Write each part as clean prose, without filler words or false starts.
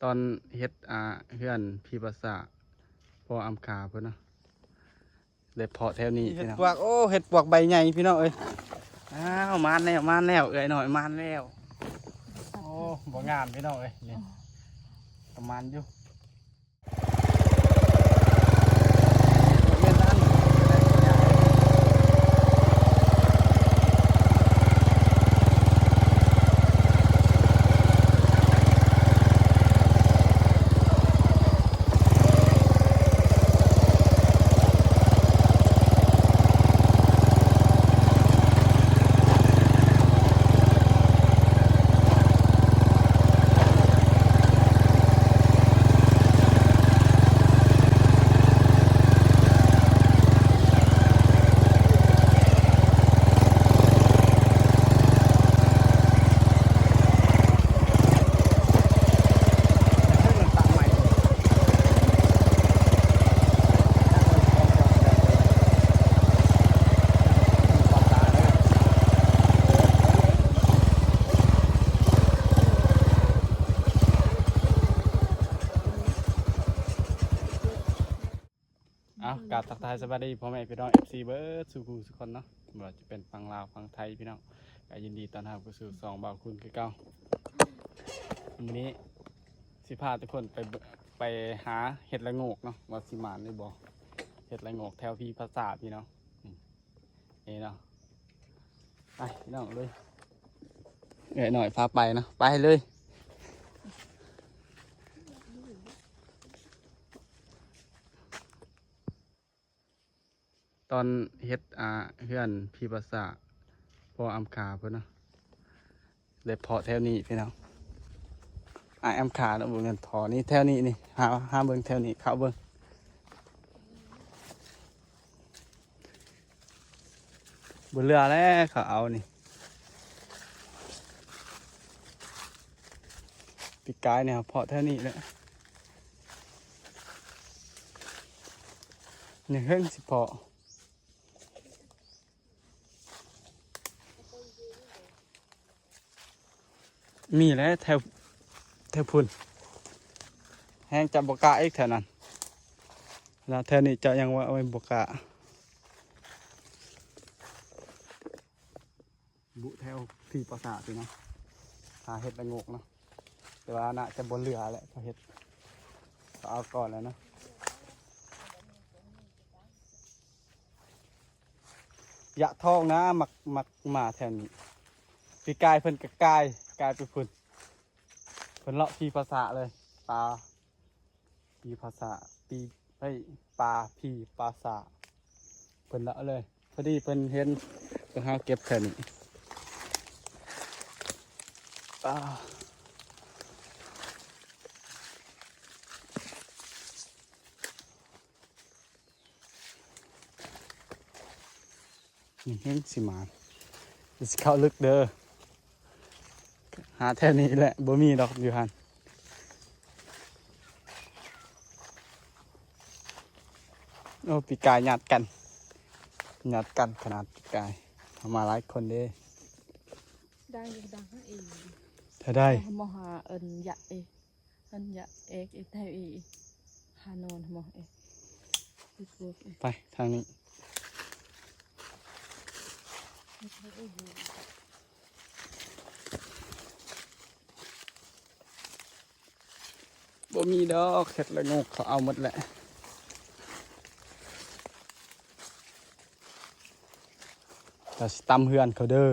อนเฮ็ดเฮือนพี่ภาษาพออำคาเพิ่นเนาะเลยเพาะแถวนี้เห็ดปวกโอ้เห็ดปวกใบใหญ่พี่น้องเอ้ยอ้าวมานแล้วเอ้ยหน่อยมานแล้วโอ้บ่งามพี่น้องเอ้ยนี่ประมาณอยู่กราบทักทายสวัสดีพ่อแม่พี่น้อง FC เบิร์ดสุขุสุคนเนาะไม่ว่าจะเป็นฝั่งลาวฝั่งไทยพี่น้องก็ยินดีต้อนรับเข้าสู่สองบ่าวคุณคือเก่าวันนี้สิพาทุกคนไปหาเห็ดละโงกเนาะว่าสิมานได้บ่เห็ดละโงกแถวพี่ภาษาพี่น้องนี่เนาะไปพี่น้องเลยหน่อยพาไปเนาะไปเลยตอนเฮ็ดเฮือนพี่ภาษาพออำคาเพิ่นเนาะเลยเพาะแถวนี้พี่น้องอำคาเนาะเบิ่งกันพอนี่แถวนี้นี่หาเบิ่งแถวนี้เข้าเบิ่งบนเรือแล้วเขาเอานี่ปีกายเนี่ยเพาะแถวนี้แหละนี่เพิ่งสิเพาะมีแล้วแถวพุ่นแห้งจับบกะอีกแถวนั้นแล้วแถวนี้จะยังว่าเอาไว้บกะบุแถวที่ปราสาทสินะหาเห็ดละโงกเนาะแต่ว่าน่าจะบนเรือแหละเขาเห็ดเขาเอาก่อนแล้วเนาะยะทองนะมักมาแถวนี้ปีกายเพิ่นกะกายไปพุ่นเพิ่นเลาะพี่ภาษาเลยปลาพี่ภาษาปลาพี่ภาษาเพิ่นเลาะเลยพอดีเพิ่นเห็นเพิ่นหาเก็บแถวนี้นี่เห็นสิมาสิเข้าลึกเด้อหาแถวนี้แหละบ่มีดอกอยู่หันโอ้ปีกายหยาดกันขนาดปีกายทำมาหลายคนเด้ได้ดังให้อีถ้าได้มหาเอิญยะเอกไทยฮานอนมอเอไปทางนี้บ่มีดอกเห็ดละโงกเขาเอาหมดแหละแต่ตำเฮือนเขาเด้อ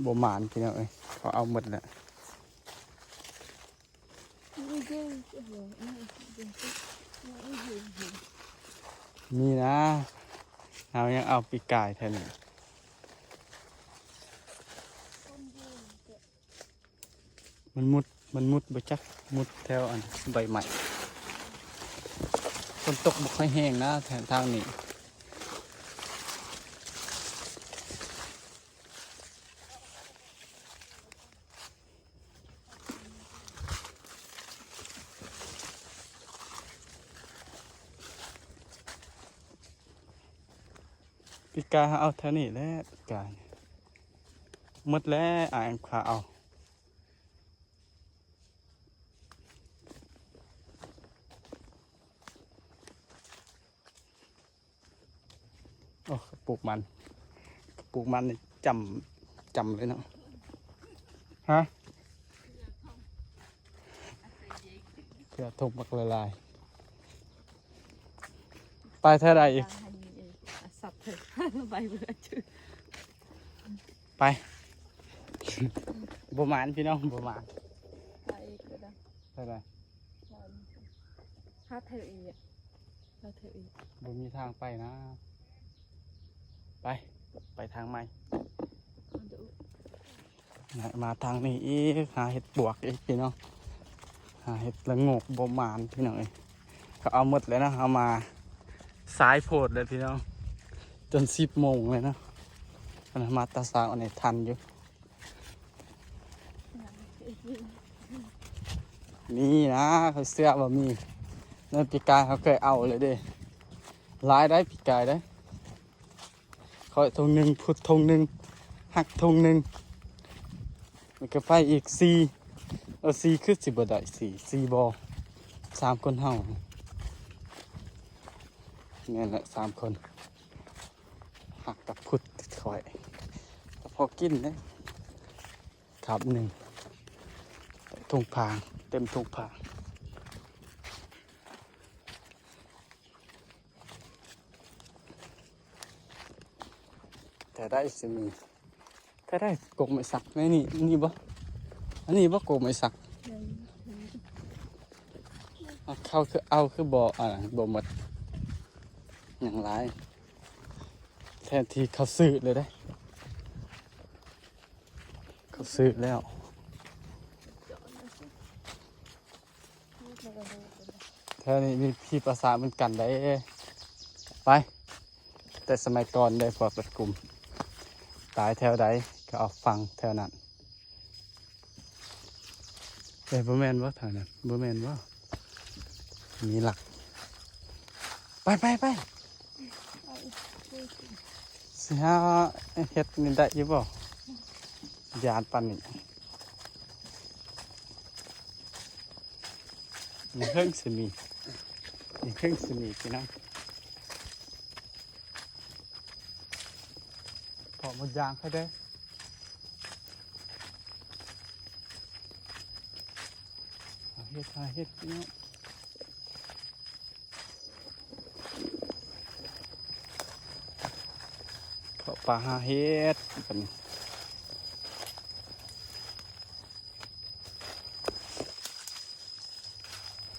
บ่หมานพี่น้องเอ้ยเขาเอาหมดแหละมีนะเรายังเอาปีกายแทนมันมุดบ่จักมุดแถวอันใบใหม่ฝนตกบ่ค่อยแห้งนะแถวทางนี้ พ ปีกายเอาเท่านี้แหละปีกายหมดแล้วอ่างขาเอาโอ้กระปุกมันนี่จำเลยเนาะฮะเพื่อทุบมักละลายไปเท่าไรอีก สับเถอะใบเบื่อจืด ไป บ่หมานพี่น้องบ่หมาน ไปอีกก็ได้ เท่าไร ถ้าเธออีกถ้าเธออีก บ่มีทางไปนะ ไปทางใหม่ ดู มาทางนี้อีกหาเห็ดปวกอีกพี่น้องหาเห็ดละโงกบ่หมานพี่น้องเอ้ยก็เอาหมดเลยนะเอามาสายโพดเลยพี่น้องจน10 โมงเลยนะมาตาสางอันนี้ทันอยู่นี่นะเขาเสื้อบ่มีนั่นปีกายเขาเคยเอาเลยเด้หลายได้ปีกายได้คอยทงหนึ่งพุดทงหนึ่งหักทงหนึ่งมันก็ไปอีก4คือสิบ่ได้4บ่3 คนเฮานี่แหละ3 คนหักกับพุดคอยพอกินเลยครับ1ถุงพางเต็มถุงพางแต่ได้สิมีถ้าได้กบไม่สักไหมนี่บ่อันนี้บ่กบไม่สักเข้าคือบ่บ่หมดอย่างไรแทนที่เขาซื้อเลยได้เขาซื้อแล้วแถวนี้มีพี่ภาษาเหมือนกันได้ไปแต่สมัยก่อนได้พอประกลุ่มตายแถวใดก็เอาฟังแถวนั้นแต่บ่แม่นว่าทางนั้นบ่แม่นว่ามีหลักไปสิหาเฮ็ดนี่ได้อยู่บ่ยานปันนี่มีเครื่องสิมีพี่น้องพอหมดยางให้ได้หาเฮ็ดพี่น้องเขาปลาหาเฮ็ดกัน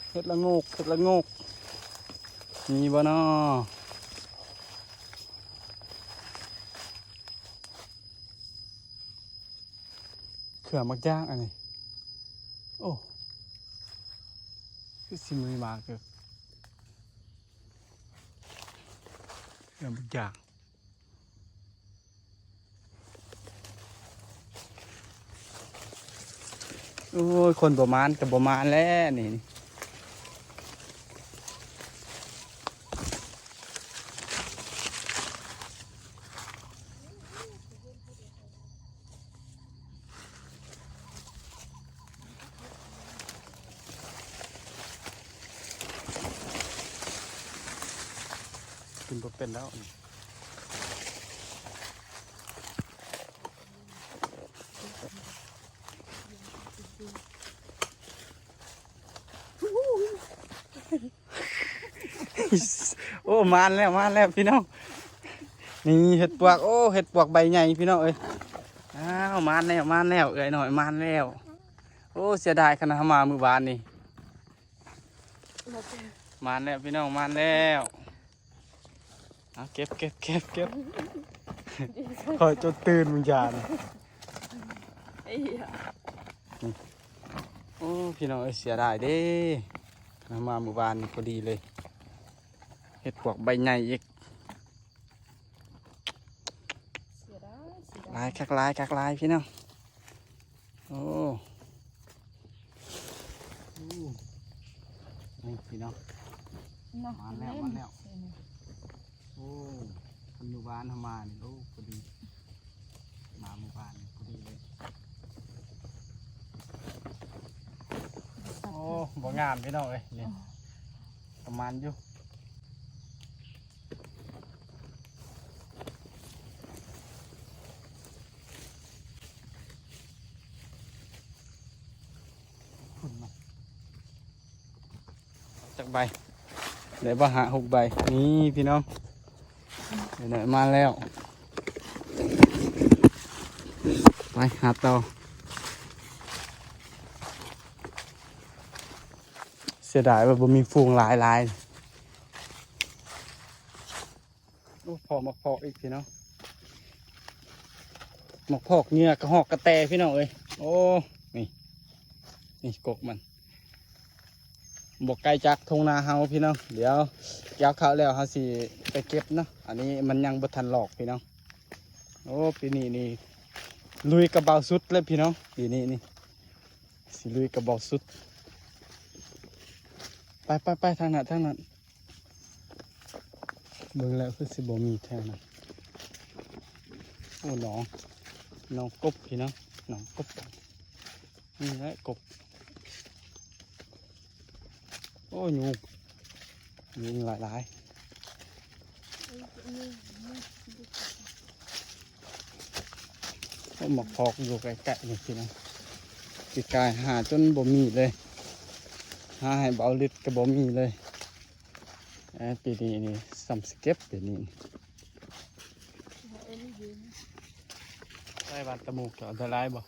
เฮ็ดละโงกมีบ่น้อเขื่อมักย่างอันนี้โอ้คือสิมือมาเกือบเขื่อมักย่างโอ้ยคนประมาณกับประมาณแล้วนี่กินบ่เป็นแล้วโอ้มานแล้วพี่น้องนี่เห็ดปวกโอ้เห็ดปวกใบใหญ่พี่น้องเอ้ยอ้าวมานแล้วเอ้ยหน่อยมานแล้วโอ้เสียดายขนาดมามือบานนี่มานแล้วพี่น้องมานแล้วเอาเก็บคอยจนตื่นมึงยานโอ้พี่น้องเอ้ยเสียดายเด้ขนาดมามือบานนี่พอดีเลยเห็ดปวกใบใหญ่อีกลายคักลายพี่น้องโอ้นี่พี่น้องมาแล้วโอ้ ทำอยู่บ้านทำมานี่โอ้พอดีมาหมู่บ้านนี่พอดีเลยโอ้บ่งามพี่น้องเอ้ยนี่ประมาณอยู่ฝุ่นมาจากใบเดี๋ยวว่าหา6 ใบนี่พี่น้องเดี๋ยวหน่อยมาแล้วไปหาต่อเสียดายว่าบ่มีฟูงหลายโอ้พอมาพอกอีกพี่น้องหมกพอกเหงือกระหอกกระแตพี่น้องเอ้ยโอ้นี่กกมันบกไกลจากทงนาเฮาพี่น้องเดี๋ยวเกี่ยวข้าวแล้วเฮาสิไปเก็บเนาะอันนี้มันยังบ่ทันหลอกพี่น้องโอ้ปีนี้นี่ลุยกระเบาสุดเลยพี่น้องปีนี้นี่สิลุยกระเบาสุดไปทางนั้นเบิ่งแล้วคือสิบ่มีแถวนั้นโอ้น้องกบพี่น้องน้องกบนี่แหละกบโอ้ยุงหลายโอ้หมกพอกอยู่ใกล้ๆนี่พี่น้องปีกายหาจนบ่มีเลยหาให้เบาลิดก็บ่มีเลยปีนี้นี่ซ้ำสเก็บปีนี้ได้บานตะมูกเจาะได้ไรบ่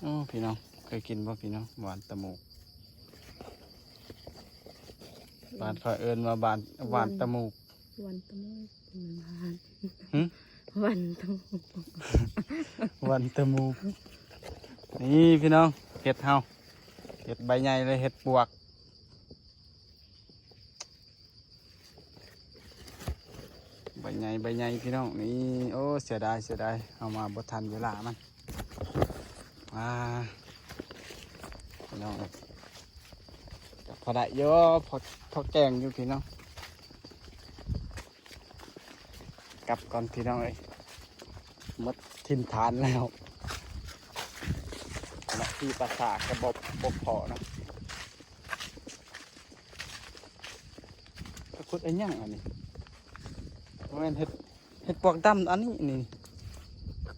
โอ้พี่น้องเคยกินบ่พี่น้องหวานตะมูกบานเขาเอิ้นว่าหวานตะมูกวันตะมูกหึ วันตะมูก หวานตะมูกนี่พี่น้องเห็ดเฮาเห็ดใบใหญ่เลยเห็ดปวกใบใหญ่พี่น้องนี่โอ้เสียดายเอามาบ่ทันเวลามันพี่น้องพอได้เยอะพอแกงอยู่พี่น้องกลับก่อนพี่น้องเอ้ยหมดทิมฐานแล้วและที่ปราสาทกระบบพอเนาะขุดไอ้ยังอันนี้มันเห็ดปวกดำอันนี้นี่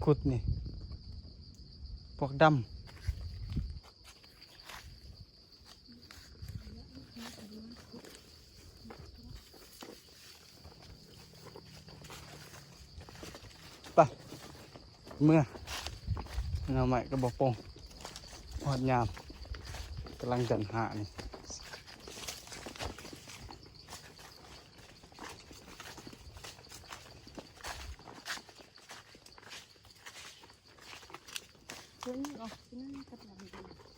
ขุดนี่ปวกดำไปเมื่อเราใหม่กระบอกโป่งพอดยามกำลังจันหานี่Cuốn, cuốn cắt làm gì?